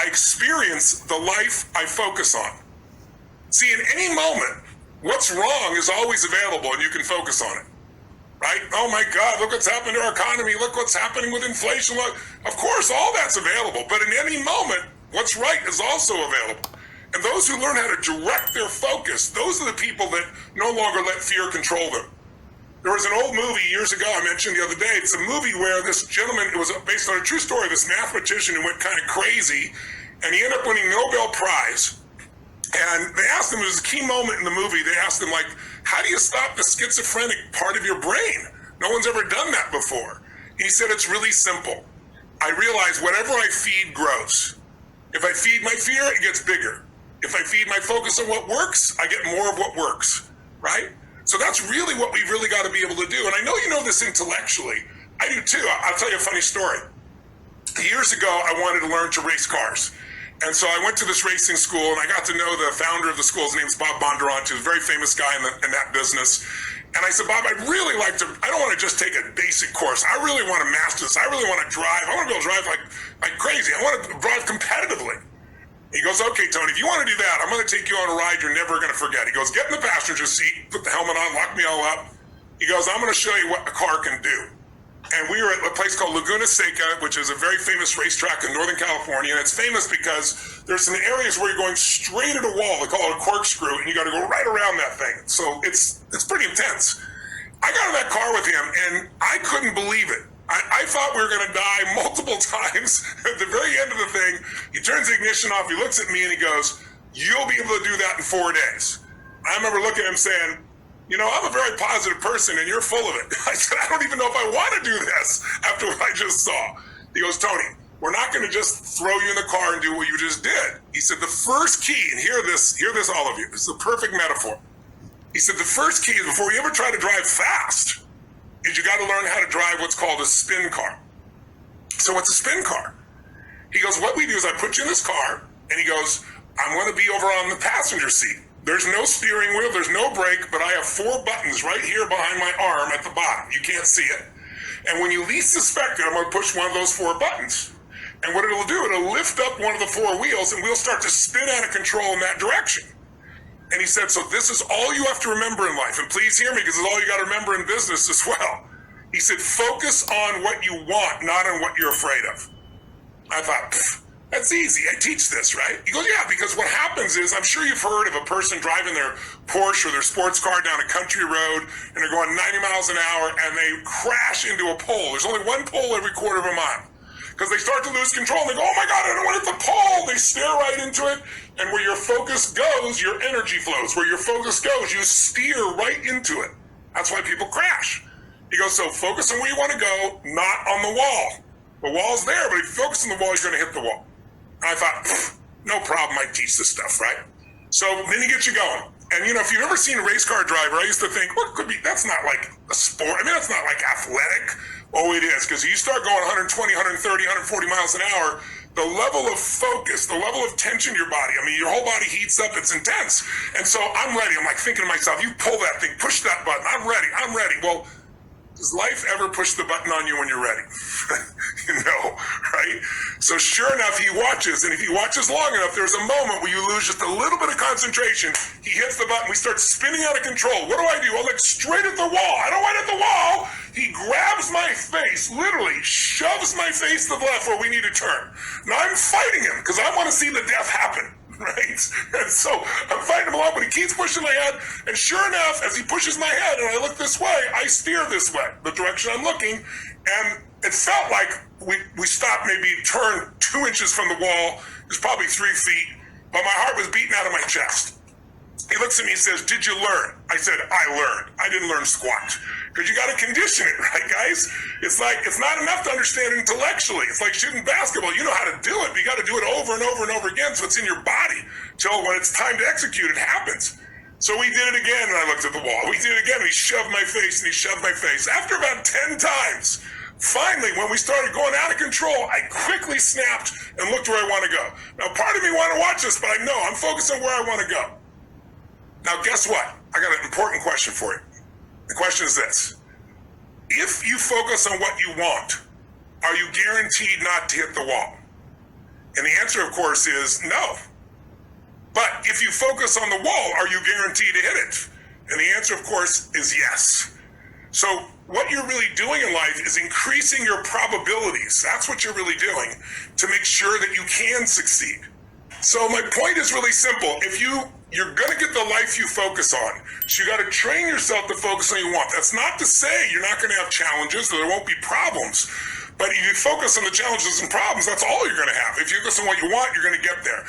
I experience the life I focus on. See, in any moment, what's wrong is always available and you can focus on it, right? Oh my God, look what's happened to our economy. Look what's happening with inflation. Look, of course, all that's available, but in any moment, what's right is also available. And those who learn how to direct their focus, those are the people that no longer let fear control them. There was an old movie years ago I mentioned the other day. It's a movie where this gentleman, it was based on a true story, this mathematician who went kind of crazy, and he ended up winning Nobel Prize. And they asked him, it was a key moment in the movie, they asked him, like, how do you stop the schizophrenic part of your brain? No one's ever done that before. He said, it's really simple. I realize whatever I feed grows. If I feed my fear, it gets bigger. If I feed my focus on what works, I get more of what works, right? So that's really what we've really got to be able to do. And I know you know this intellectually. I do too. I'll tell you a funny story. Years ago, I wanted to learn to race cars. And so I went to this racing school and I got to know the founder of the school. His name is Bob Bondurant. He was a very famous guy in that business. And I said, Bob, I'd really like to, I don't want to just take a basic course. I really want to master this. I really want to drive. I want to be able to drive like crazy. I want to drive competitively. He goes, okay, Tony, if you want to do that, I'm going to take you on a ride you're never going to forget. He goes, get in the passenger seat, put the helmet on, lock me all up. He goes, I'm going to show you what a car can do. And we were at a place called Laguna Seca, which is a very famous racetrack in Northern California. And it's famous because there's some areas where you're going straight at a wall. They call it a corkscrew, and you got to go right around that thing. So it's pretty intense. I got in that car with him, and I couldn't believe it. I thought we were going to die multiple times. At the very end of the thing, he turns the ignition off, he looks at me, and he goes, you'll be able to do that in 4 days. I remember looking at him saying, you know, I'm a very positive person, and you're full of it. I said, I don't even know if I want to do this after what I just saw. He goes, Tony, we're not going to just throw you in the car and do what you just did. He said, the first key, and hear this all of you, this is the perfect metaphor. He said, the first key is before you ever try to drive fast, is you got to learn how to drive what's called a spin car. So what's a spin car? He goes, what we do is I put you in this car, and he goes, I'm going to be over on the passenger seat. There's no steering wheel, there's no brake, but I have 4 buttons right here behind my arm at the bottom. You can't see it. And when you least suspect it, I'm going to push one of those 4 buttons. And what it'll do, it'll lift up one of the 4 wheels, and we'll start to spin out of control in that direction. And he said, so this is all you have to remember in life. And please hear me, because it's all you got to remember in business as well. He said, focus on what you want, not on what you're afraid of. I thought, that's easy. I teach this, right? He goes, yeah, because what happens is, I'm sure you've heard of a person driving their Porsche or their sports car down a country road, and they're going 90 miles an hour, and they crash into a pole. There's only one pole every quarter of a mile. Because they start to lose control, and they go, oh my God, I don't want to hit the pole. They stare right into it, and where your focus goes, your energy flows. Where your focus goes, you steer right into it. That's why people crash. He goes, so focus on where you want to go, not on the wall. The wall's there, but if you focus on the wall, you're going to hit the wall. And I thought, no problem, I teach this stuff, right? So then he gets you going. And you know, if you've ever seen a race car driver, I used to think, what could be, that's not like a sport. I mean, that's not like athletic. Oh, it is, because you start going 120, 130, 140 miles an hour, the level of focus, the level of tension in your body, I mean, your whole body heats up, it's intense. And so I'm ready. I'm like thinking to myself, you pull that thing, push that button, I'm ready. Well, does life ever push the button on you when you're ready? You know, right? So sure enough, he watches, and if he watches long enough, there's a moment where you lose just a little bit of concentration. He hits the button, we start spinning out of control. What do? I look straight at the wall. I don't want to hit the wall. He grabs my face, literally shoves my face to the left where we need to turn. Now I'm fighting him because I want to see the death happen. Right? And so I'm fighting him along, but he keeps pushing my head. And sure enough, as he pushes my head and I look this way, I steer this way, the direction I'm looking. And it felt like we stopped, maybe turned 2 inches from the wall. It was probably 3 feet, but my heart was beating out of my chest. He looks at me and says, did you learn? I said, I learned. I didn't learn squat. Because you got to condition it, right, guys? It's like, it's not enough to understand it intellectually. It's like shooting basketball. You know how to do it, but you got to do it over and over and over again, so it's in your body. Till when it's time to execute, it happens. So we did it again, and I looked at the wall. We did it again, and he shoved my face, and he shoved my face. After about 10 times, finally, when we started going out of control, I quickly snapped and looked where I want to go. Now, part of me want to watch this, but I know I'm focused on where I want to go. Now, guess what? I got an important question for you. The question is this. If you focus on what you want, are you guaranteed not to hit the wall? And the answer, of course, is no. But if you focus on the wall, are you guaranteed to hit it? And the answer, of course, is yes. So what you're really doing in life is increasing your probabilities. That's what you're really doing to make sure that you can succeed. So my point is really simple. If you're going to get the life you focus on, so you got to train yourself to focus on what you want. That's not to say you're not going to have challenges, there won't be problems. But if you focus on the challenges and problems, that's all you're going to have. If you focus on what you want, you're going to get there.